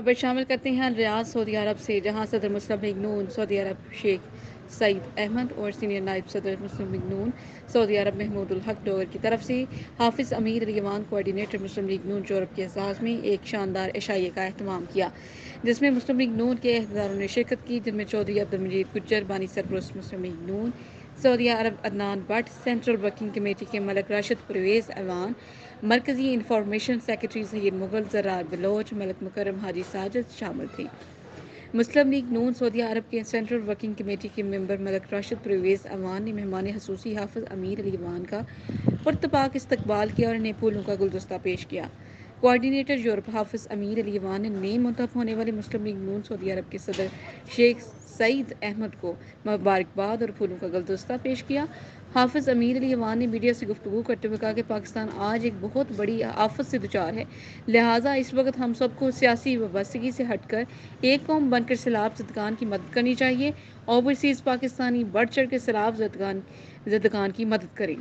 خبر شامل کرتے ہیں ریاض سعودی عرب سے، جہاں صدر مسلم لیگ نون سعودی عرب شیخ سعید احمد اور سینئر نائب صدر مسلم لیگ نون سعودی عرب محمود الحق ڈوگر کی طرف سے حافظ امیر علی یمان کوآرڈینیٹر مسلم لیگ نون یورپ کے اعزاز میں ایک شاندار عشائیے کا اہتمام کیا، جس میں مسلم لیگ نون کے عہدیداروں نے شرکت کی، جن میں چودھری عبدالمجید گجر بانی سرپرست مسلم لیگ نون سعودی عرب Adnan Butt, central working committee کے ملک راشد پرویز ایوان، مرکزی انفارمیشن سیکرٹری ظہیر مغل، زرار بلوچ، ملک مکرم حاجی ساجد شامل تھے۔ مسلم لیگ نون سعودی عرب کے سینٹرل ورکنگ کمیٹی کے ممبر ملک راشد پرویز ایوان نے مہمان خصوصی حافظ امیر علی یمان کا پرتپاک استقبال کیا اور انہیں پھولوں کا گلدستہ پیش کیا۔ کوآرڈینیٹر یورپ حافظ امیر علی یمان نے نئی منتخب ہونے والے مسلم لیگ نون سعودی عرب کے صدر شیخ سعید احمد کو مبارکباد اور پھولوں کا گلدستہ پیش کیا۔ حافظ امیر علی یمان نے میڈیا سے گفتگو کرتے ہوئے کہا کہ پاکستان آج ایک بہت بڑی آفت سے دچار ہے، لہٰذا اس وقت ہم سب کو سیاسی وابستگی سے ہٹ کر ایک قوم بن کر سیلاب زدگان کی مدد کرنی چاہیے۔ اوورسیز پاکستانی بڑھ چڑھ کر سیلاب زدگان کی مدد کریں۔